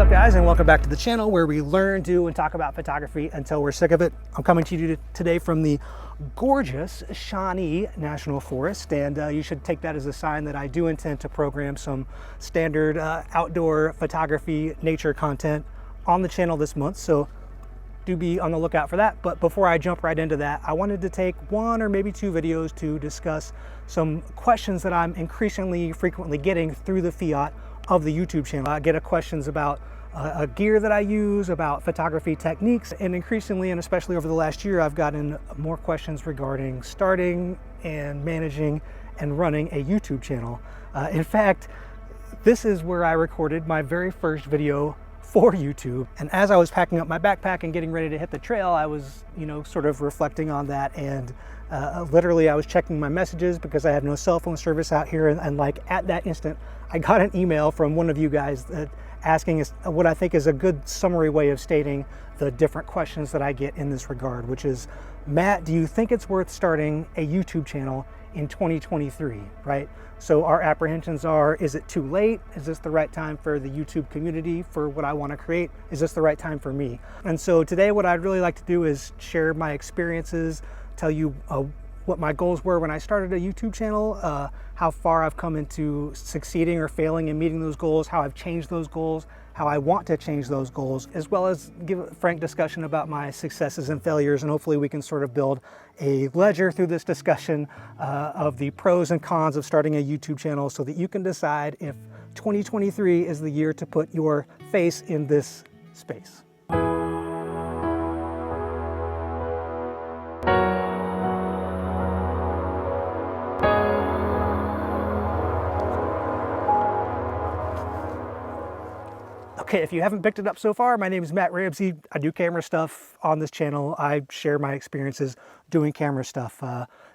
up, guys, and welcome back to the channel where we learn, do, and talk about photography until we're sick of it. I'm coming to you today from the gorgeous Shawnee National Forest, and you should take that as a sign that I do intend to program some standard outdoor photography nature content on the channel this month, so do be on the lookout for that. But before I jump right into that, I wanted to take one or maybe two videos to discuss some questions that I'm increasingly frequently getting through the fiat of the YouTube channel. I get questions about gear that I use, about photography techniques, and increasingly, and especially over the last year, I've gotten more questions regarding starting and managing and running a YouTube channel. In fact, this is where I recorded my very first video for YouTube. And as I was packing up my backpack and getting ready to hit the trail, I was, sort of reflecting on that, and literally I was checking my messages because I have no cell phone service out here, and like at that instant, I got an email from one of you guys asking us what I think is a good summary way of stating the different questions that I get in this regard, which is, Matt, do you think it's worth starting a YouTube channel in 2023, right? So our apprehensions are, is it too late? Is this the right time for the YouTube community for what I want to create? Is this the right time for me? And so today what I'd really like to do is share my experiences, tell you what my goals were when I started a YouTube channel, how far I've come into succeeding or failing in meeting those goals, how I've changed those goals, how I want to change those goals, as well as give a frank discussion about my successes and failures. And hopefully we can sort of build a ledger through this discussion of the pros and cons of starting a YouTube channel so that you can decide if 2023 is the year to put your face in this space. Okay, if you haven't picked it up so far, my name is Matt Ramsey. I do camera stuff on this channel. I share my experiences doing camera stuff.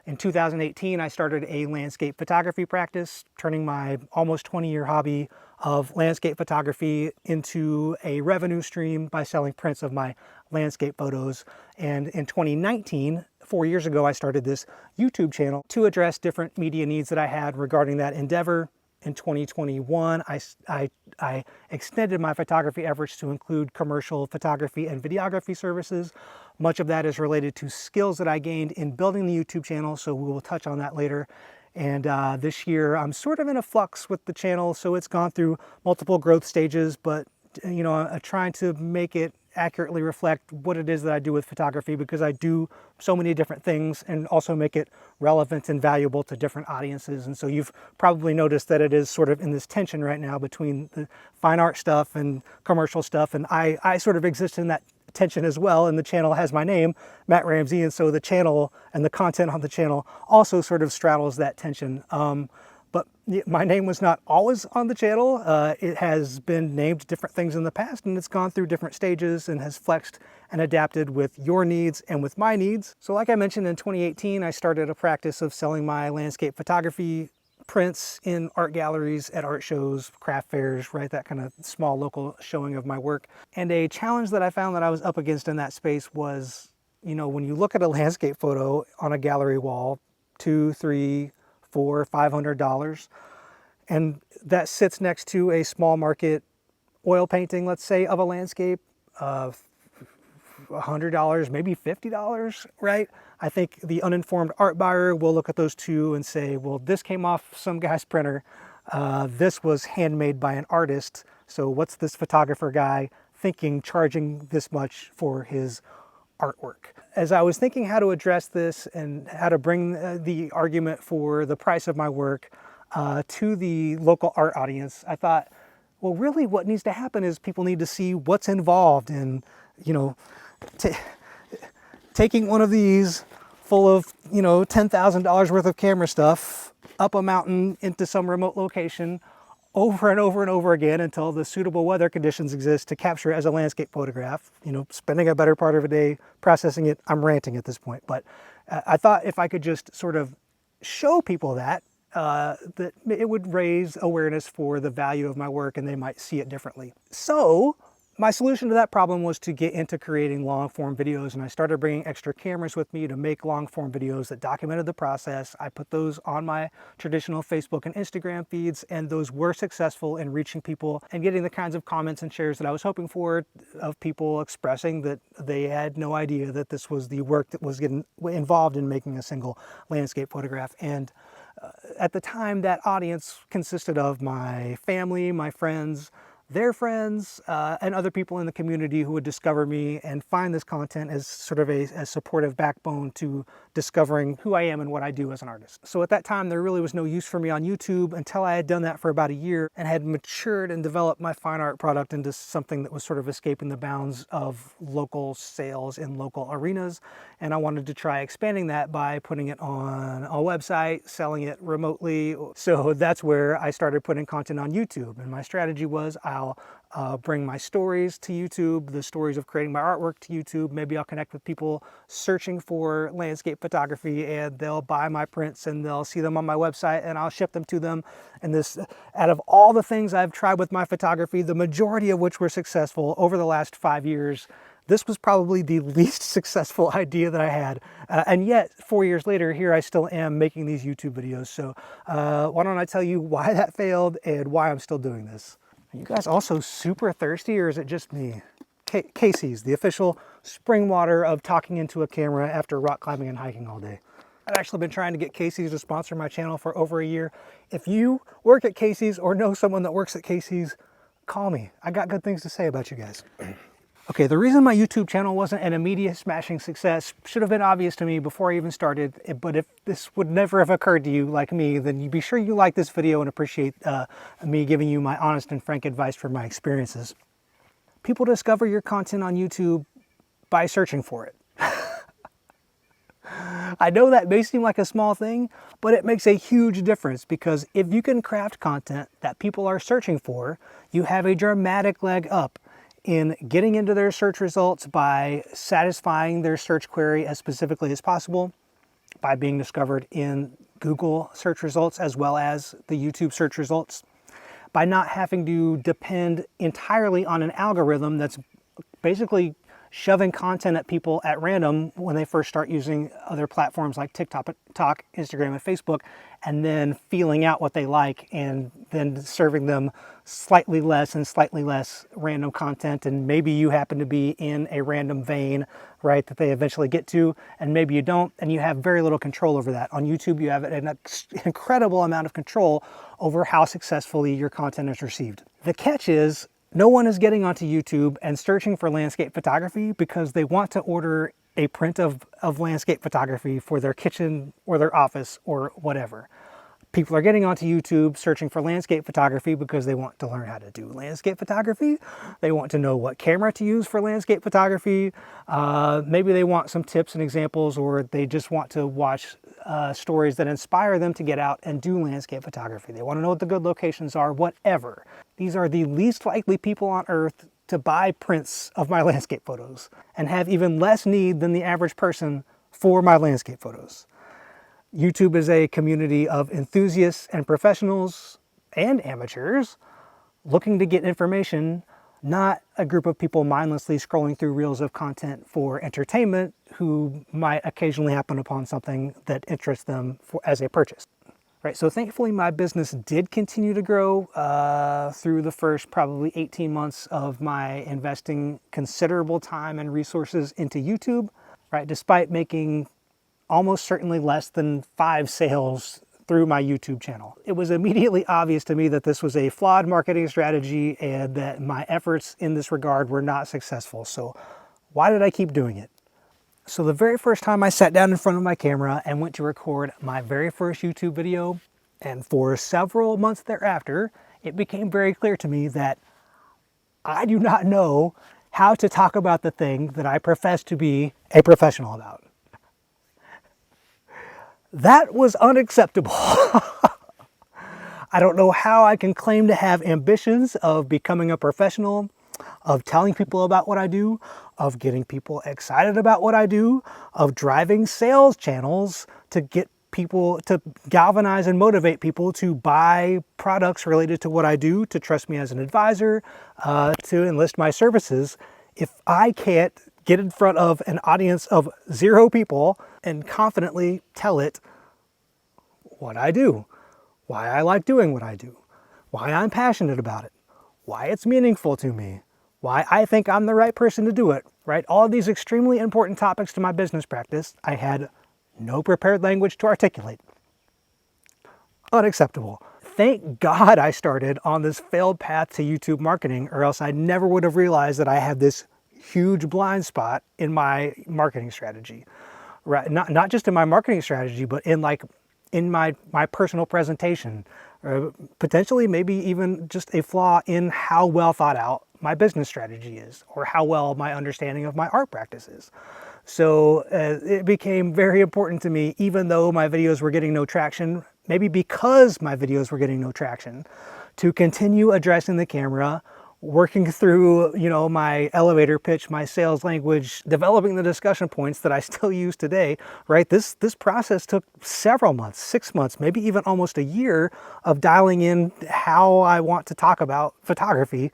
In 2018, I started a landscape photography practice, turning my almost 20-year hobby of landscape photography into a revenue stream by selling prints of my landscape photos. And in 2019, 4 years ago, I started this YouTube channel to address different media needs that I had regarding that endeavor. In 2021, I extended my photography efforts to include commercial photography and videography services. Much of that is related to skills that I gained in building the YouTube channel, so we will touch on that later. And this year, I'm sort of in a flux with the channel, so it's gone through multiple growth stages, but I'm trying to make it accurately reflect what it is that I do with photography, because I do so many different things and also make it relevant and valuable to different audiences. And so you've probably noticed that it is sort of in this tension right now between the fine art stuff and commercial stuff, and I sort of exist in that tension as well, and the channel has my name, Matt Ramsey, and so the channel and the content on the channel also sort of straddles that tension. But my name was not always on the channel. It has been named different things in the past, and it's gone through different stages and has flexed and adapted with your needs and with my needs. So like I mentioned, in 2018, I started a practice of selling my landscape photography prints in art galleries, at art shows, craft fairs, right? That kind of small local showing of my work. And a challenge that I found that I was up against in that space was, when you look at a landscape photo on a gallery wall, $200, $300, $400, $500, and that sits next to a small market oil painting, let's say, of a landscape of $100, maybe $50, right? I think the uninformed art buyer will look at those two and say, well, this came off some guy's printer. This was handmade by an artist. So what's this photographer guy thinking, charging this much for his artwork? As I was thinking how to address this and how to bring the argument for the price of my work to the local art audience, I thought, well, really what needs to happen is people need to see what's involved in, taking one of these full of, $10,000 worth of camera stuff up a mountain into some remote location over and over and over again until the suitable weather conditions exist to capture it as a landscape photograph, spending a better part of a day processing it. I'm ranting at this point, but I thought if I could just sort of show people that it would raise awareness for the value of my work and they might see it differently. So My solution to that problem was to get into creating long form videos, and I started bringing extra cameras with me to make long form videos that documented the process. I put those on my traditional Facebook and Instagram feeds, and those were successful in reaching people and getting the kinds of comments and shares that I was hoping for, of people expressing that they had no idea that this was the work that was getting involved in making a single landscape photograph. And at the time, that audience consisted of my family, my friends, their friends, and other people in the community who would discover me and find this content as sort of a supportive backbone to discovering who I am and what I do as an artist. So at that time, there really was no use for me on YouTube until I had done that for about a year and had matured and developed my fine art product into something that was sort of escaping the bounds of local sales in local arenas. And I wanted to try expanding that by putting it on a website, selling it remotely. So that's where I started putting content on YouTube. And my strategy was I'll bring my stories to YouTube, the stories of creating my artwork to YouTube. Maybe I'll connect with people searching for landscape photography, and they'll buy my prints and they'll see them on my website, and I'll ship them to them. And this, out of all the things I've tried with my photography, the majority of which were successful over the last 5 years, this was probably the least successful idea that I had. And yet, 4 years later, here I still am making these YouTube videos. So why don't I tell you why that failed and why I'm still doing this? Are you guys also super thirsty, or is it just me? Casey's, the official spring water of talking into a camera after rock climbing and hiking all day. I've actually been trying to get Casey's to sponsor my channel for over a year. If you work at Casey's or know someone that works at Casey's, call me. I got good things to say about you guys. Okay, the reason my YouTube channel wasn't an immediate smashing success should have been obvious to me before I even started, but if this would never have occurred to you like me, then you be sure you like this video and appreciate me giving you my honest and frank advice from my experiences. People discover your content on YouTube by searching for it. I know that may seem like a small thing, but it makes a huge difference, because if you can craft content that people are searching for, you have a dramatic leg up in getting into their search results by satisfying their search query as specifically as possible, by being discovered in Google search results as well as the YouTube search results, by not having to depend entirely on an algorithm that's basically shoving content at people at random when they first start using other platforms like TikTok, Instagram, and Facebook, and then feeling out what they like and then serving them slightly less random content. And maybe you happen to be in a random vein, right, that they eventually get to, and maybe you don't, and you have very little control over that. On YouTube, you have an incredible amount of control over how successfully your content is received. The catch is, no one is getting onto YouTube and searching for landscape photography because they want to order a print of landscape photography for their kitchen or their office or whatever. People are getting onto YouTube searching for landscape photography because they want to learn how to do landscape photography. They want to know what camera to use for landscape photography. Maybe they want some tips and examples, or they just want to watch stories that inspire them to get out and do landscape photography. They want to know what the good locations are, whatever. These are the least likely people on earth to buy prints of my landscape photos, and have even less need than the average person for my landscape photos. YouTube is a community of enthusiasts and professionals and amateurs looking to get information, not a group of people mindlessly scrolling through reels of content for entertainment who might occasionally happen upon something that interests them as a purchase. Right, so thankfully my business did continue to grow through the first probably 18 months of my investing considerable time and resources into YouTube, right, despite making almost certainly less than 5 sales through my YouTube channel. It was immediately obvious to me that this was a flawed marketing strategy and that my efforts in this regard were not successful. So why did I keep doing it? So the very first time I sat down in front of my camera and went to record my very first YouTube video, and for several months thereafter, it became very clear to me that I do not know how to talk about the thing that I profess to be a professional about. That was unacceptable. I don't know how I can claim to have ambitions of becoming a professional, of telling people about what I do, of getting people excited about what I do, of driving sales channels to get people, to galvanize and motivate people to buy products related to what I do, to trust me as an advisor, to enlist my services. If I can't get in front of an audience of 0 people and confidently tell it what I do, why I like doing what I do, why I'm passionate about it, why it's meaningful to me, why I think I'm the right person to do it, right? All of these extremely important topics to my business practice, I had no prepared language to articulate. Unacceptable. Thank God I started on this failed path to YouTube marketing, or else I never would have realized that I had this huge blind spot in my marketing strategy. Right? Not just in my marketing strategy, but in my personal presentation, or potentially maybe even just a flaw in how well thought out my business strategy is, or how well my understanding of my art practice is. So it became very important to me, even though my videos were getting no traction, maybe because my videos were getting no traction, to continue addressing the camera, working through, my elevator pitch, my sales language, developing the discussion points that I still use today, right? This process took several months, 6 months, maybe even almost a year of dialing in how I want to talk about photography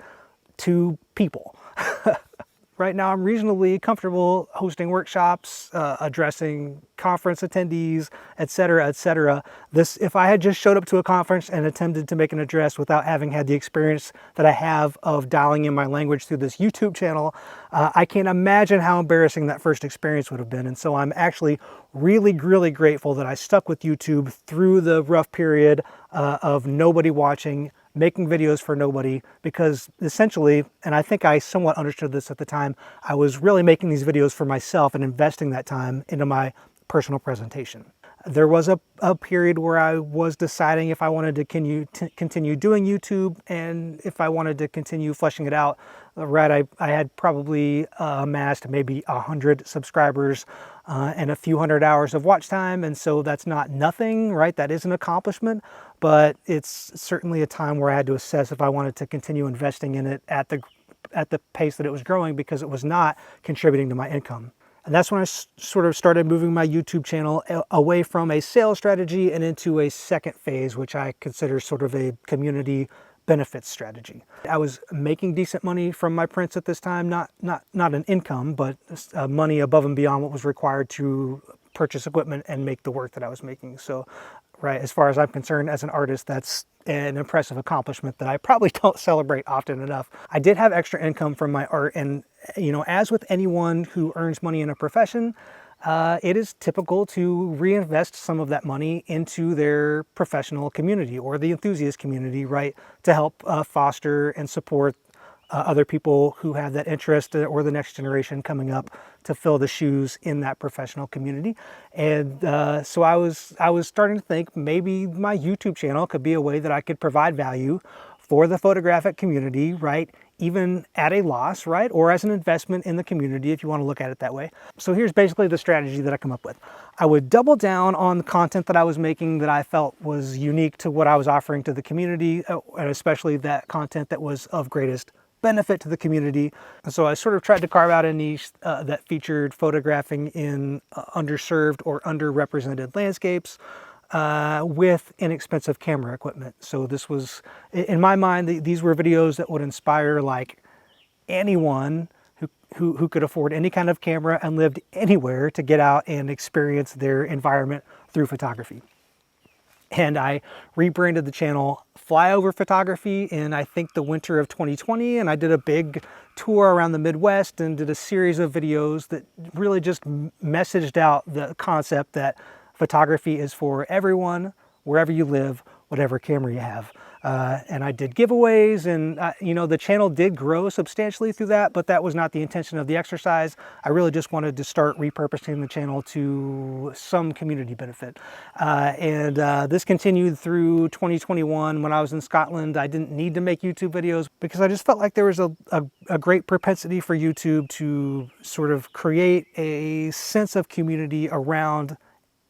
to people. Right now, I'm reasonably comfortable hosting workshops, addressing conference attendees, etc., etc. If I had just showed up to a conference and attempted to make an address without having had the experience that I have of dialing in my language through this YouTube channel, I can't imagine how embarrassing that first experience would have been. And so I'm actually really, really grateful that I stuck with YouTube through the rough period of nobody watching, making videos for nobody, because essentially, and I think I somewhat understood this at the time, I was really making these videos for myself and investing that time into my personal presentation. There was a period where I was deciding if I wanted to continue doing YouTube and if I wanted to continue fleshing it out. Right, I had probably amassed maybe 100 subscribers and a few hundred hours of watch time, and so that's not nothing, right? That is an accomplishment, but it's certainly a time where I had to assess if I wanted to continue investing in it at the pace that it was growing, because it was not contributing to my income. And that's when I sort of started moving my YouTube channel away from a sales strategy and into a second phase, which I consider sort of a community benefits strategy. I was making decent money from my prints at this time, not an income, but money above and beyond what was required to purchase equipment and make the work that I was making. So, right, as far as I'm concerned, as an artist, that's an impressive accomplishment that I probably don't celebrate often enough. I did have extra income from my art, and as with anyone who earns money in a profession, it is typical to reinvest some of that money into their professional community or the enthusiast community, right, to help foster and support other people who have that interest, or the next generation coming up to fill the shoes in that professional community. And so I was starting to think maybe my YouTube channel could be a way that I could provide value for the photographic community, right? Even at a loss, right? Or as an investment in the community, if you want to look at it that way. So here's basically the strategy that I come up with. I would double down on the content that I was making that I felt was unique to what I was offering to the community, and especially that content that was of greatest benefit to the community. And so I sort of tried to carve out a niche that featured photographing in underserved or underrepresented landscapes, with inexpensive camera equipment. So this was, in my mind, these were videos that would inspire like anyone who could afford any kind of camera and lived anywhere to get out and experience their environment through photography. And I rebranded the channel Flyover Photography in, I think, the winter of 2020. And I did a big tour around the Midwest and did a series of videos that really just messaged out the concept that photography is for everyone, wherever you live, whatever camera you have. And I did giveaways, and the channel did grow substantially through that, but that was not the intention of the exercise. I really just wanted to start repurposing the channel to some community benefit. And this continued through 2021. When I was in Scotland, I didn't need to make YouTube videos because I just felt like there was a great propensity for YouTube to sort of create a sense of community around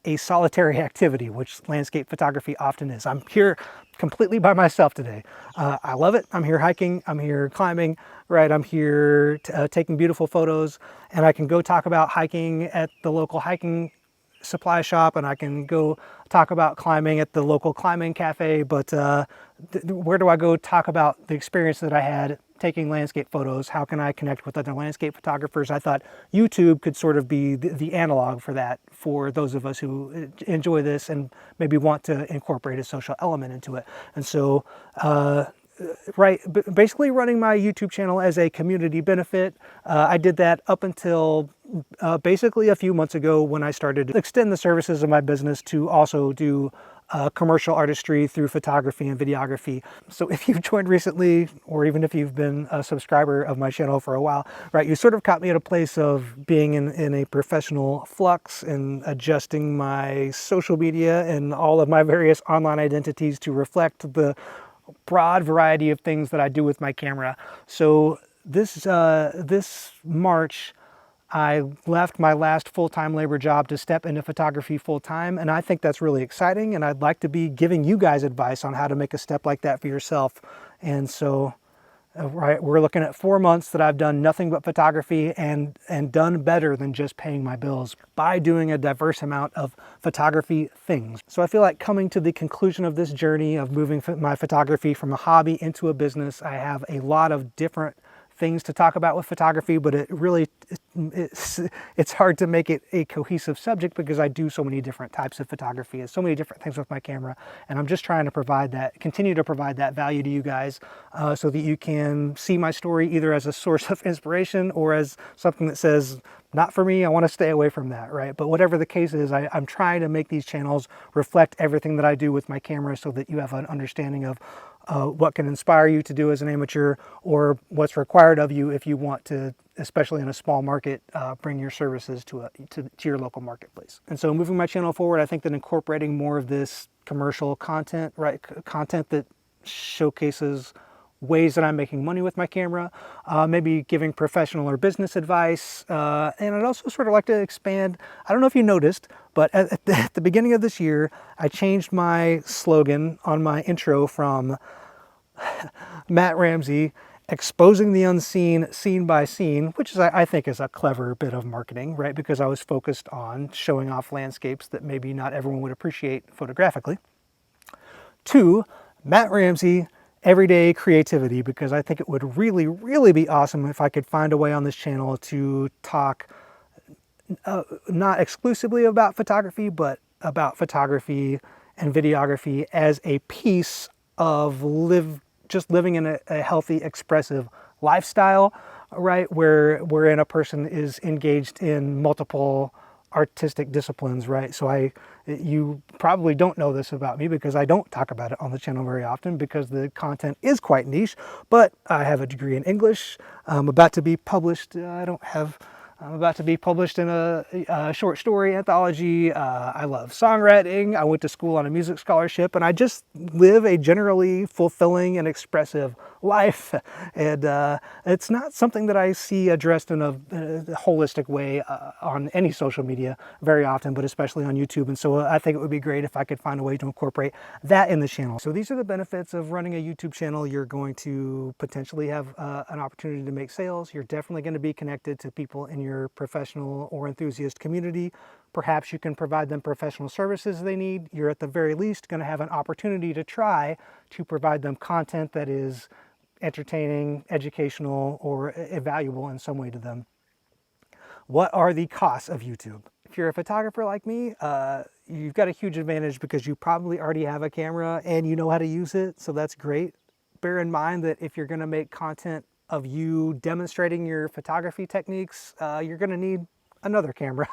a solitary activity, which landscape photography often is. I'm here completely by myself today. I love it. I'm here hiking, I'm here climbing, right? I'm here taking beautiful photos, and I can go talk about hiking at the local hiking supply shop and I can go talk about climbing at the local climbing cafe, but where do I go talk about the experience that I had taking landscape photos? How can I connect with other landscape photographers? I thought YouTube could sort of be the analog for that, for those of us who enjoy this and maybe want to incorporate a social element into it. And so basically running my YouTube channel as a community benefit. I did that up until basically a few months ago when I started to extend the services of my business to also do commercial artistry through photography and videography. So if you've joined recently, or even if you've been a subscriber of my channel for a while, right, you sort of caught me at a place of being in a professional flux and adjusting my social media and all of my various online identities to reflect the broad variety of things that I do with my camera. So this March, I left my last full-time labor job to step into photography full-time, and I think that's really exciting, and I'd like to be giving you guys advice on how to make a step like that for yourself. And so we're looking at 4 months that I've done nothing but photography and done better than just paying my bills by doing a diverse amount of photography things. So I feel like coming to the conclusion of this journey of moving my photography from a hobby into a business, I have a lot of different things to talk about with photography, but it's hard to make it a cohesive subject because I do so many different types of photography and so many different things with my camera, and I'm just trying to continue to provide that value to you guys so that you can see my story either as a source of inspiration or as something that says, not for me, I want to stay away from that, right? But whatever the case is, I'm trying to make these channels reflect everything that I do with my camera so that you have an understanding of what can inspire you to do as an amateur, or what's required of you if you want to, especially in a small market, bring your services to your local marketplace. And so moving my channel forward, I think that incorporating more of this commercial content, right, content that showcases ways that I'm making money with my camera, maybe giving professional or business advice, and I'd also sort of like to expand. I don't know if you noticed, but at the beginning of this year, I changed my slogan on my intro from Matt Ramsey, exposing the unseen, scene by scene, which is, I think, is a clever bit of marketing, right? Because I was focused on showing off landscapes that maybe not everyone would appreciate photographically. To Matt Ramsey, everyday creativity, because I think it would really, really be awesome if I could find a way on this channel to talk not exclusively about photography, but about photography and videography as a piece of just living in a healthy, expressive lifestyle, right? Wherein a person is engaged in multiple artistic disciplines, right? So you probably don't know this about me because I don't talk about it on the channel very often because the content is quite niche, but I have a degree in English. I'm about to be published. I'm about to be published in a short story anthology. I love songwriting. I went to school on a music scholarship, and I just live a generally fulfilling and expressive life. And it's not something that I see addressed in a holistic way on any social media very often, but especially on YouTube. And so I think it would be great if I could find a way to incorporate that in the channel. So these are the benefits of running a YouTube channel. You're going to potentially have an opportunity to make sales. You're definitely going to be connected to people in your professional or enthusiast community. Perhaps you can provide them professional services they need. You're at the very least going to have an opportunity to try to provide them content that is entertaining, educational, or valuable in some way to them. What are the costs of YouTube? If you're a photographer like me, you've got a huge advantage because you probably already have a camera and you know how to use it, so that's great. Bear in mind that if you're going to make content of you demonstrating your photography techniques, you're going to need another camera.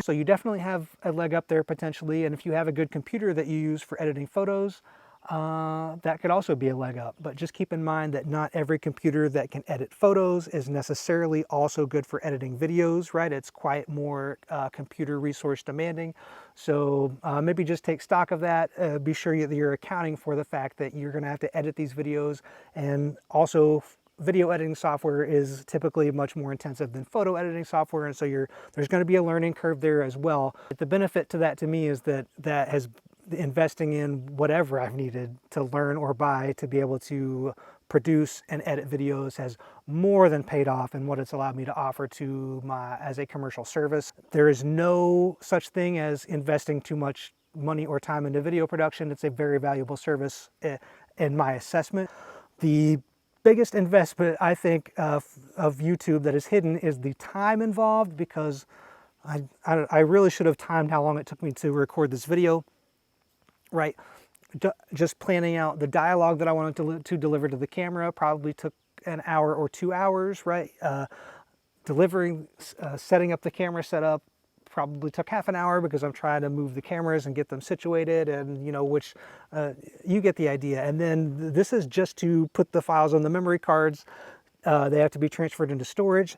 So you definitely have a leg up there potentially, and if you have a good computer that you use for editing photos, that could also be a leg up. But just keep in mind that not every computer that can edit photos is necessarily also good for editing videos, right? It's quite more computer resource demanding. So maybe just take stock of that. Be sure that you're accounting for the fact that you're going to have to edit these videos, and also video editing software is typically much more intensive than photo editing software, and so there's going to be a learning curve there as well. But the benefit to that to me is that has investing in whatever I've needed to learn or buy to be able to produce and edit videos has more than paid off in what it's allowed me to offer to as a commercial service. There is no such thing as investing too much money or time into video production. It's a very valuable service in my assessment. The biggest investment, I think, of YouTube that is hidden is the time involved, because I really should have timed how long it took me to record this video, right? Just planning out the dialogue that I wanted to deliver to the camera probably took an hour or 2 hours, right? Setting up the camera setup probably took half an hour, because I'm trying to move the cameras and get them situated, and you get the idea. And then this is just to put the files on the memory cards. They have to be transferred into storage.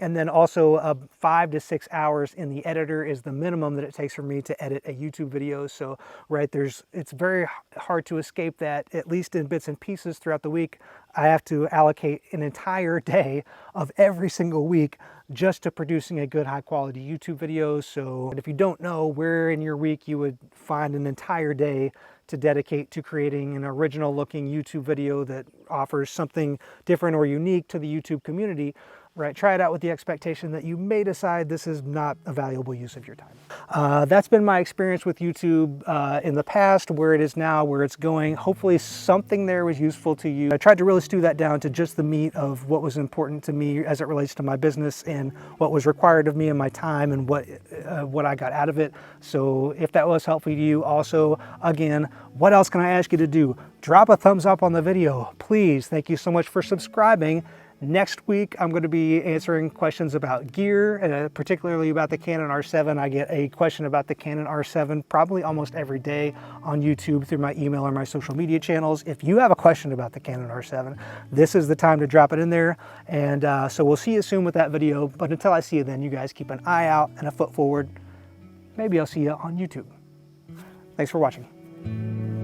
And then also 5 to 6 hours in the editor is the minimum that it takes for me to edit a YouTube video. So, right, it's very hard to escape that, at least in bits and pieces throughout the week. I have to allocate an entire day of every single week just to producing a good, high quality YouTube video. So if you don't know where in your week you would find an entire day to dedicate to creating an original looking YouTube video that offers something different or unique to the YouTube community, right? Try it out with the expectation that you may decide this is not a valuable use of your time. That's been my experience with YouTube in the past, where it is now, where it's going. Hopefully something there was useful to you. I tried to really stew that down to just the meat of what was important to me as it relates to my business and what was required of me and my time, and what I got out of it. So if that was helpful to you, also, again, what else can I ask you to do? Drop a thumbs up on the video, please. Thank you so much for subscribing. Next week, I'm going to be answering questions about gear, particularly about the Canon R7. I get a question about the Canon R7 probably almost every day on YouTube through my email or my social media channels. If you have a question about the Canon R7, this is the time to drop it in there. And so we'll see you soon with that video. But until I see you then, you guys keep an eye out and a foot forward. Maybe I'll see you on YouTube. Thanks for watching.